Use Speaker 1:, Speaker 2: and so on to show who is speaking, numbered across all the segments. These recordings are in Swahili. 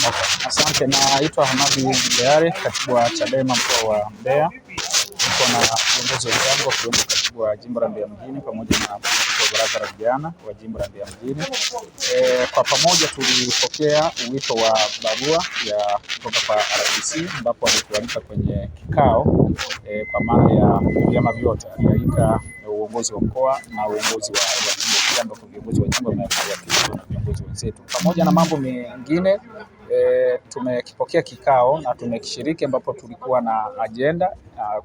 Speaker 1: Okay. Asante, naitwa Hamadi Mbeare, katibu wa Chadema mkoa wa Mbeya. Niko na viongozi wenzangu wakiwemo katibu wa jimbo la Mbeya mjini pamoja na mwenyekiti wa baraza la vijana wa jimbo la Mbeya mjini. Kwa pamoja tulipokea wito wa barua ya kutoka kwa RPC ambapo alitualika kwenye kikao kwa maana ya vyama vyote, alialika uongozi wa mkoa na uongozi wa jimbo pia, ambapo viongozi wa jimbo wamewakilishwa na viongozi wenzetu pamoja na mambo mengine. Tumekipokea kikao na tumekishiriki, ambapo tulikuwa na ajenda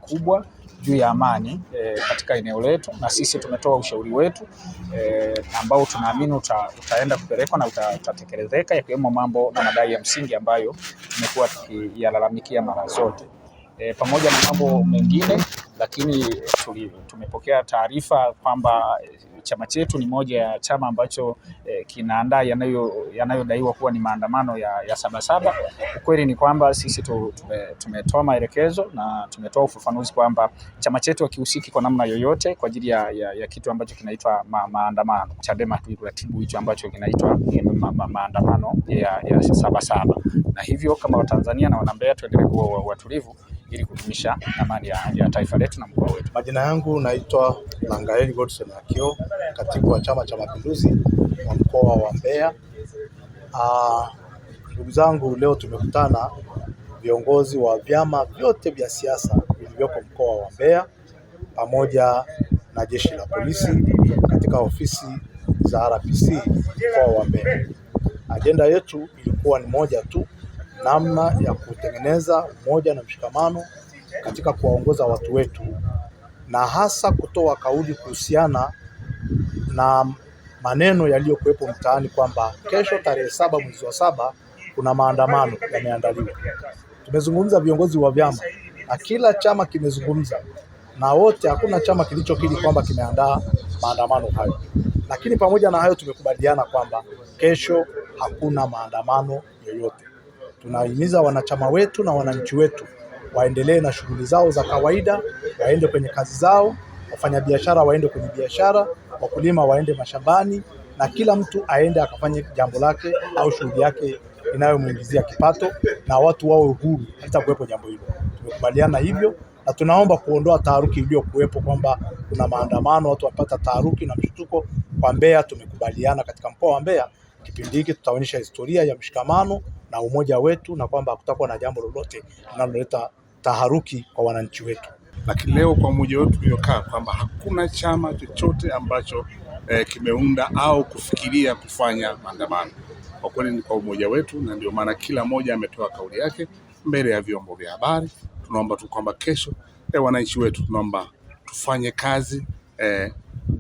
Speaker 1: kubwa juu ya amani katika eneo letu, na sisi tumetoa ushauri wetu ambao tunaamini utaenda kupelekwa na utatekelezeka, yakiwemo mambo na madai ya msingi ambayo tumekuwa tukiyalalamikia mara zote pamoja na mambo mengine. Lakini tumepokea taarifa kwamba chama chetu ni moja ya chama ambacho kinaandaa yanayodaiwa kuwa ni maandamano ya Sabasaba. Ukweli ni kwamba sisi tumetoa maelekezo na tumetoa ufafanuzi kwamba chama chetu hakihusiki kwa namna yoyote kwa ajili ya kitu ambacho kinaitwa maandamano. Chadema turatibu hicho ambacho kinaitwa maandamano ya Sabasaba, na hivyo kama Watanzania na Wanambeya tuendelee kuwa watulivu ili kudumisha amani ya taifa letu na mkoa wetu.
Speaker 2: Majina yangu naitwa Langaeli Godson Akio, katibu wa Chama cha Mapinduzi wa mkoa wa Mbeya. Ndugu zangu, leo tumekutana viongozi wa vyama vyote vya siasa vilivyoko mkoa wa Mbeya pamoja na jeshi la polisi katika ofisi za RPC mkoa wa Mbeya. Ajenda yetu ilikuwa ni moja tu, namna ya kutengeneza umoja na mshikamano katika kuwaongoza watu wetu, na hasa kutoa kauli kuhusiana na maneno yaliyokuwepo mtaani kwamba kesho tarehe 7 mwezi wa 7 kuna maandamano yameandaliwa. Tumezungumza viongozi wa vyama na kila chama kimezungumza, na wote hakuna chama kilichokiri kwamba kimeandaa maandamano hayo. Lakini pamoja na hayo tumekubaliana kwamba kesho hakuna maandamano yoyote. Tunahimiza wanachama wetu na wananchi wetu waendelee na shughuli zao za kawaida, waende kwenye kazi zao, wafanyabiashara waende kwenye biashara, wakulima waende mashambani, na kila mtu aende akafanye jambo lake au shughuli yake inayomuingizia kipato, na watu wawe huru hata kuwepo jambo hilo. Tumekubaliana hivyo, na tunaomba kuondoa taharuki iliyokuwepo kwamba kuna maandamano, watu wapata taharuki na mshtuko kwa Mbeya. Tumekubaliana katika mkoa wa Mbeya kipindi hiki tutaonyesha historia ya mshikamano na umoja wetu, na kwamba hakutakuwa na jambo lolote linaloleta taharuki kwa wananchi wetu.
Speaker 3: Lakini leo kwa umoja wetu tuliokaa kwamba hakuna chama chochote ambacho kimeunda au kufikiria kufanya maandamano. Kwa kweli ni kwa umoja wetu, na ndio maana kila mmoja ametoa kauli yake mbele ya vyombo vya habari. Tunaomba tu kwamba kesho wananchi wetu tunaomba tufanye kazi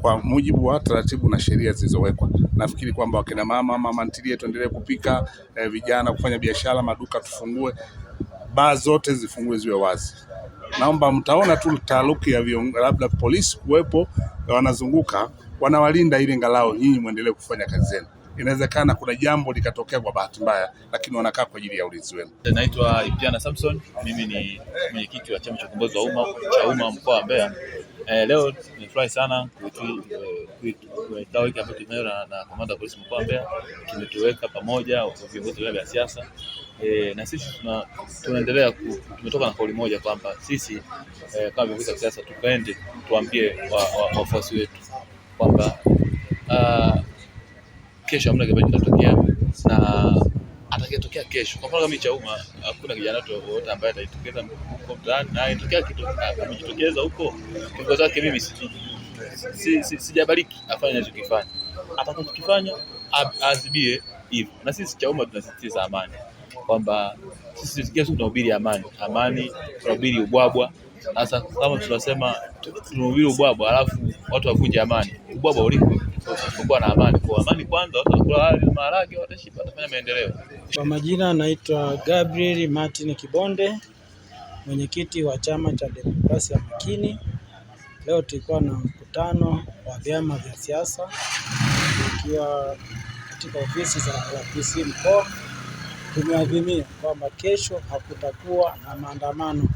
Speaker 3: kwa mujibu wa taratibu na sheria zilizowekwa. Nafikiri kwamba wakina mama ntilie tuendelee kupika, vijana kufanya biashara, maduka tufungue, baa zote zifungue ziwe wazi. Naomba mtaona tu taharuki ya labda polisi kuwepo wanazunguka wanawalinda ili angalau nyinyi muendelee kufanya kazi zenu. Inawezekana kuna jambo likatokea kwa bahati mbaya, lakini wanakaa kwa ajili ya ulinzi wenu.
Speaker 4: Naitwa Ipiana Samson, mimi ni mwenyekiti wa chama cha ukombozi wa umma mkoa wa Mbeya. Leo nimefurahi sana kikao hiki ambacho tumeona na kamanda wa polisi mkoa wa Mbeya. Tumetuweka pamoja viongozi wa siasa na sisi tunaendelea tumetoka na kauli moja kwamba sisi kama viongozi wa siasa tukaende tuambie wafuasi wetu kwamba kesho hamna kitu kitatokea, na atakayetokea kesho, kwa mfano kama Chauma, hakuna kijana wote ambaye atajitokeza huko mtaani, na itokea kitu amejitokeza huko kiongozi wake, mimi sijabariki afanye anachokifanya, atakachokifanya azibie hivyo. Na sisi Chauma tunasisitiza amani, kwamba sisi kesho tunahubiri amani, tunahubiri ubwabwa. Sasa kama tunasema tunahubiri ubwabwa alafu watu wavunje amani, ubwabwa ulipo kwa na amani. Kwa amani kwanza, watu wakula maharage, watashiba, watafanya maendeleo.
Speaker 5: Kwa majina naitwa Gabriel Martin Kibonde, mwenyekiti wa Chama cha Demokrasia Makini. Leo tulikuwa na mkutano wa vyama vya siasa ikiwa katika ofisi za RPC mkoa. Tumeadhimia kwamba kesho hakutakuwa na maandamano.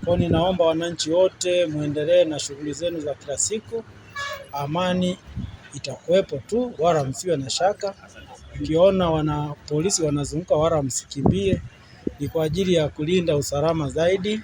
Speaker 5: Kwa ninaomba wananchi wote muendelee na shughuli zenu za kila siku. Amani itakuwepo tu, wala msiwe na shaka. ukiona polisi wanazunguka wala msikimbie, ni kwa ajili ya kulinda usalama zaidi.